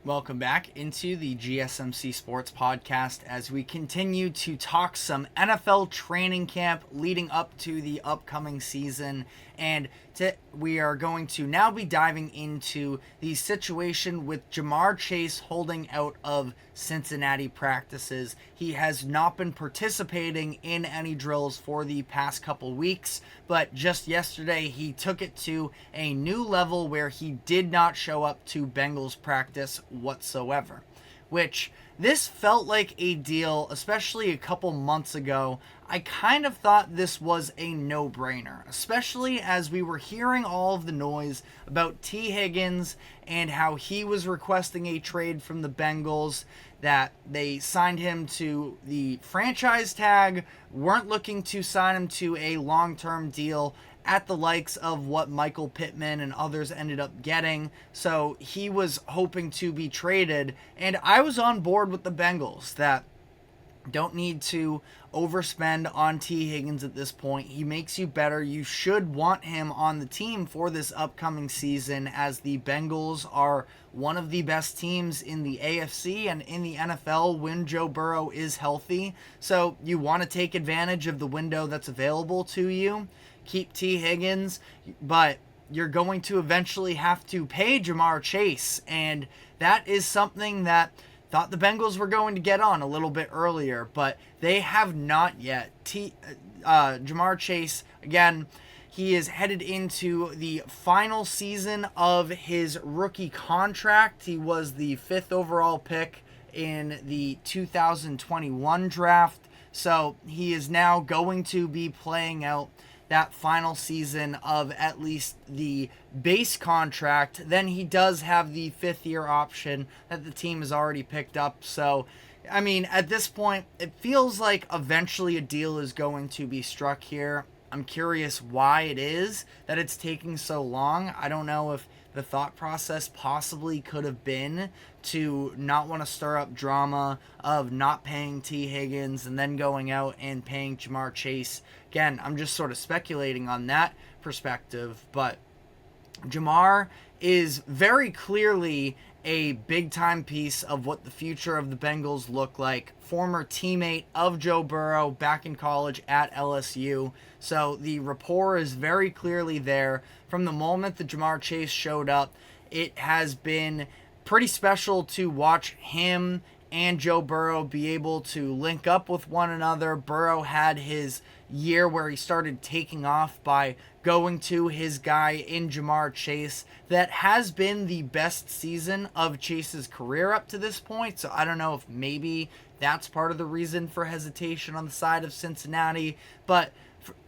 Welcome back into the GSMC Sports Podcast as we continue to talk some NFL training camp leading up to the upcoming season. And we are going to now be diving into the situation with Ja'Marr Chase holding out of Cincinnati practices. He has not been participating in any drills for the past couple weeks, but just yesterday he took it to a new level where he did not show up to Bengals practice whatsoever. Which, this felt like a deal, especially a couple months ago. I kind of thought this was a no-brainer, especially as we were hearing all of the noise about T. Higgins and how he was requesting a trade from the Bengals, that they signed him to the franchise tag, weren't looking to sign him to a long-term deal at the likes of what Michael Pittman and others ended up getting. So he was hoping to be traded, and I was on board with the Bengals that don't need to overspend on T. Higgins at this point. He makes you better. You should want him on the team for this upcoming season, as the Bengals are one of the best teams in the AFC and in the NFL when Joe Burrow is healthy. So you want to take advantage of the window that's available to you. Keep T. Higgins, but you're going to eventually have to pay Ja'Marr Chase, and that is something that thought the Bengals were going to get on a little bit earlier, but they have not yet. Ja'Marr Chase, again, he is headed into the final season of his rookie contract. He was the 5th overall pick in the 2021 draft, so he is now going to be playing out that final season of at least the base contract. Then he does have the 5th year option that the team has already picked up. So, I mean, at this point, it feels like eventually a deal is going to be struck here. I'm curious why it is that it's taking so long. I don't know if the thought process possibly could have been to not want to stir up drama of not paying T. Higgins and then going out and paying Ja'Marr Chase. Again, I'm just sort of speculating on that perspective, but Ja'Marr is very clearly a big-time piece of what the future of the Bengals look like. Former teammate of Joe Burrow back in college at LSU. So the rapport is very clearly there. From the moment that Ja'Marr Chase showed up, it has been pretty special to watch him and Joe Burrow be able to link up with one another. Burrow had his year where he started taking off by going to his guy in Ja'Marr Chase. That has been the best season of Chase's career up to this point. So I don't know if maybe that's part of the reason for hesitation on the side of Cincinnati. But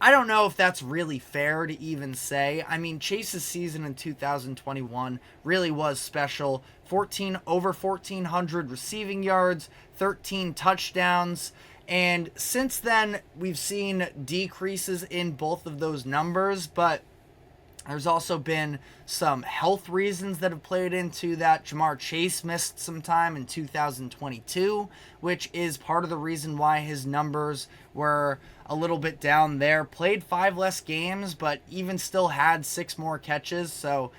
I don't know if that's really fair to even say. I mean, Chase's season in 2021 really was special. Over 1,400 receiving yards, 13 touchdowns. And since then, we've seen decreases in both of those numbers, but there's also been some health reasons that have played into that. Ja'Marr Chase missed some time in 2022, which is part of the reason why his numbers were a little bit down there. Played 5 less games, but even still had 6 more catches, so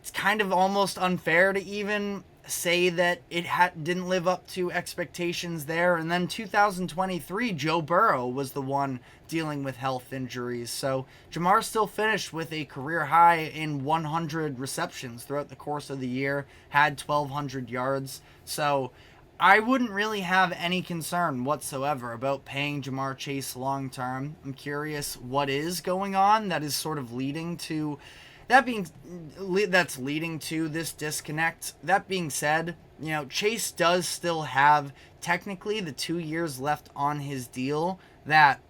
it's kind of almost unfair to even say that it didn't live up to expectations there. And then 2023, Joe Burrow was the one dealing with health injuries. So Ja'Marr still finished with a career high in 100 receptions throughout the course of the year, had 1,200 yards. So I wouldn't really have any concern whatsoever about paying Ja'Marr Chase long term. I'm curious what is going on that is sort of leading to that's leading to this disconnect. That being said, Chase does still have technically the 2 years left on his deal that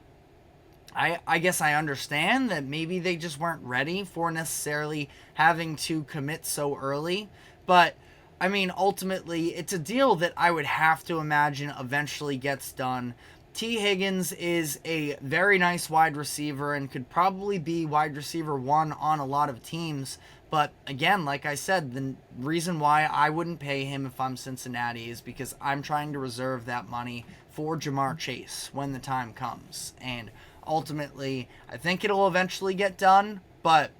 I guess I understand that maybe they just weren't ready for necessarily having to commit so early. But, I mean, ultimately, it's a deal that I would have to imagine eventually gets done. T. Higgins is a very nice wide receiver and could probably be wide receiver 1 on a lot of teams. But again, like I said, the reason why I wouldn't pay him if I'm Cincinnati is because I'm trying to reserve that money for Ja'Marr Chase when the time comes. And ultimately, I think it'll eventually get done, but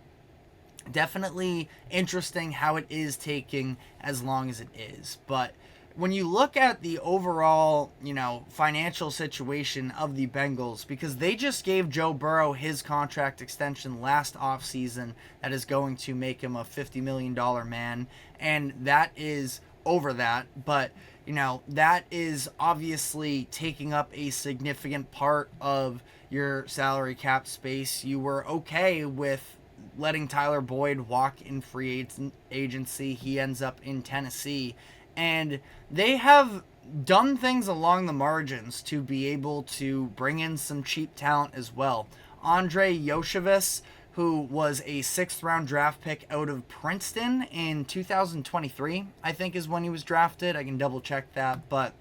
definitely interesting how it is taking as long as it is. But when you look at the overall, financial situation of the Bengals, because they just gave Joe Burrow his contract extension last offseason that is going to make him a $50 million man, and that is over that. But, that is obviously taking up a significant part of your salary cap space. You were okay with letting Tyler Boyd walk in free agency. He ends up in Tennessee. And they have done things along the margins to be able to bring in some cheap talent as well. Andre Yoshevitz, who was a 6th-round draft pick out of Princeton in 2023, I think is when he was drafted. I can double-check that, but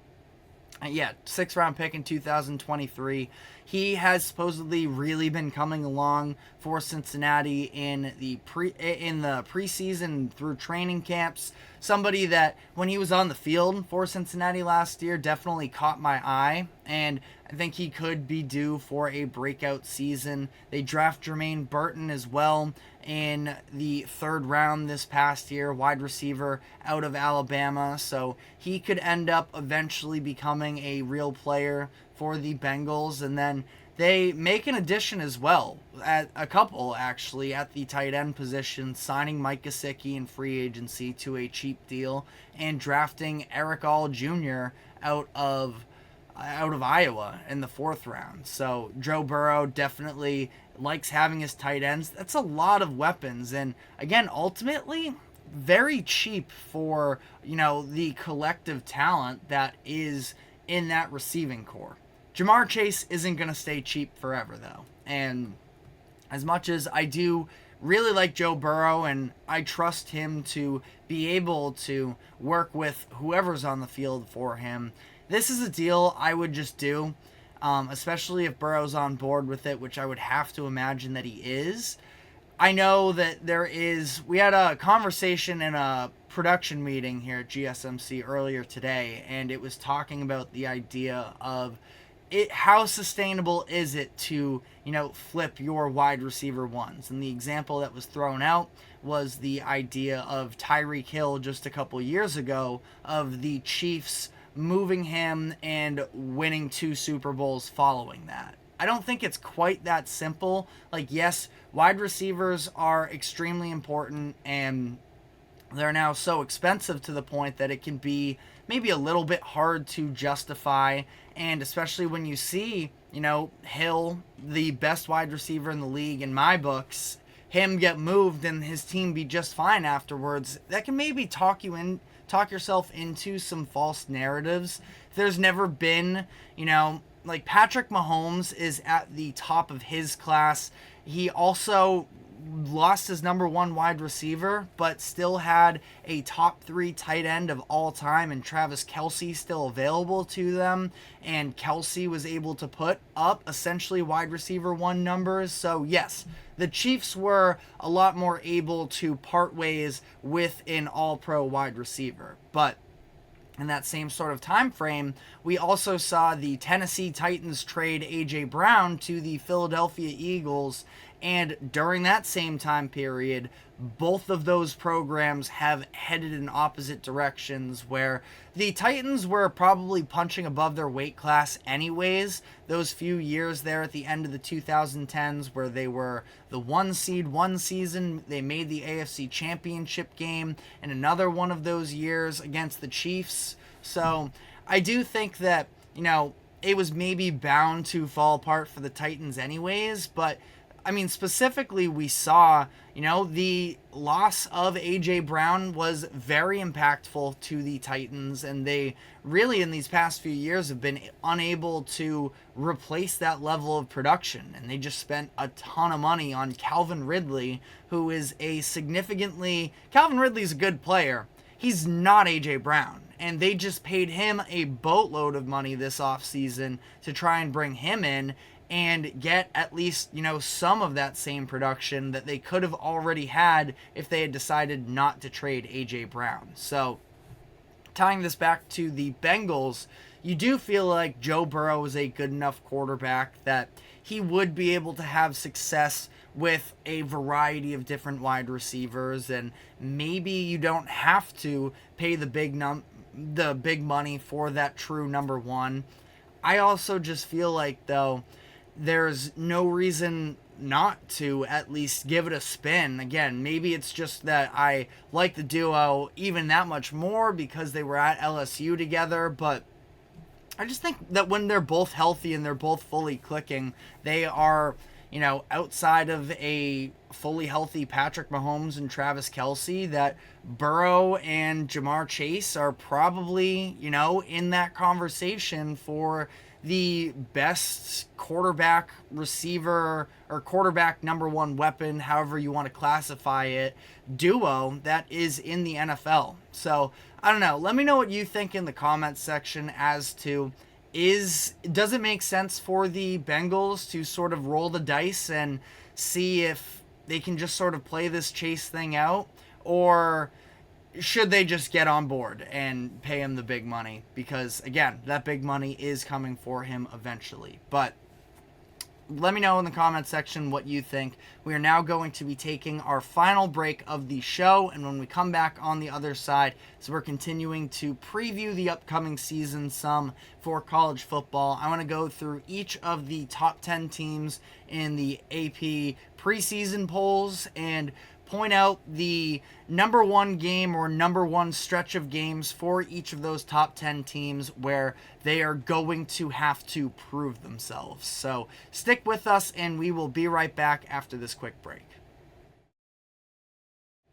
yeah, 6th-round pick in 2023. He has supposedly really been coming along for Cincinnati in the preseason through training camps. Somebody that, when he was on the field for Cincinnati last year, definitely caught my eye, and I think he could be due for a breakout season. They draft Jermaine Burton as well in the 3rd round this past year, wide receiver out of Alabama, so he could end up eventually becoming a real player for the Bengals. And then they make an addition as well, at a couple actually, at the tight end position, signing Mike Gesicki in free agency to a cheap deal and drafting Eric All Jr. out of Iowa in the 4th round. So Joe Burrow definitely likes having his tight ends. That's a lot of weapons, and again, ultimately very cheap for, the collective talent that is in that receiving core. Jamar Chase isn't going to stay cheap forever, though. And as much as I do really like Joe Burrow and I trust him to be able to work with whoever's on the field for him, this is a deal I would just do, especially if Burrow's on board with it, which I would have to imagine that he is. I know that we had a conversation in a production meeting here at GSMC earlier today, and it was talking about the idea of how sustainable is it to, flip your wide receiver ones. And the example that was thrown out was the idea of Tyreek Hill just a couple years ago, of the Chiefs moving him and winning 2 Super Bowls following that. I don't think it's quite that simple. Like, yes, wide receivers are extremely important, and they're now so expensive to the point that it can be maybe a little bit hard to justify. And especially when you see, Hill, the best wide receiver in the league in my books, him get moved and his team be just fine afterwards, that can maybe talk yourself into some false narratives. There's never been, like Patrick Mahomes is at the top of his class. He also lost his number 1 wide receiver, but still had a top 3 tight end of all time, and Travis Kelce still available to them. And Kelce was able to put up essentially wide receiver 1 numbers. So yes, the Chiefs were a lot more able to part ways with an all-pro wide receiver. But in that same sort of time frame, we also saw the Tennessee Titans trade A.J. Brown to the Philadelphia Eagles, and during that same time period, both of those programs have headed in opposite directions, where the Titans were probably punching above their weight class anyways. Those few years there at the end of the 2010s where they were the 1 seed one season, they made the AFC Championship game, and another one of those years against the Chiefs. So I do think that, it was maybe bound to fall apart for the Titans anyways, but I mean, specifically, we saw, the loss of A.J. Brown was very impactful to the Titans, and they really, in these past few years, have been unable to replace that level of production. And they just spent a ton of money on Calvin Ridley, who is Calvin Ridley's a good player. He's not A.J. Brown. And they just paid him a boatload of money this offseason to try and bring him in and get at least, some of that same production that they could have already had if they had decided not to trade A.J. Brown. So, tying this back to the Bengals, you do feel like Joe Burrow is a good enough quarterback that he would be able to have success with a variety of different wide receivers, and maybe you don't have to pay the big money for that true number one. I also just feel like, though, there's no reason not to at least give it a spin. Again, maybe it's just that I like the duo even that much more because they were at LSU together, but I just think that when they're both healthy and they're both fully clicking, they are, outside of a fully healthy Patrick Mahomes and Travis Kelce, that Burrow and Jamar Chase are probably, in that conversation for the best quarterback receiver or quarterback number one weapon, however you want to classify it, duo that is in the NFL. So I don't know. Let me know what you think in the comments section as to does it make sense for the Bengals to sort of roll the dice and see if they can just sort of play this Chase thing out, or should they just get on board and pay him the big money? Because, again, that big money is coming for him eventually. But let me know in the comment section what you think. We are now going to be taking our final break of the show, and when we come back on the other side, so we're continuing to preview the upcoming season some for college football. I want to go through each of the top 10 teams in the AP preseason polls and point out the number one game or number one stretch of games for each of those top 10 teams where they are going to have to prove themselves. So stick with us, and we will be right back after this quick break.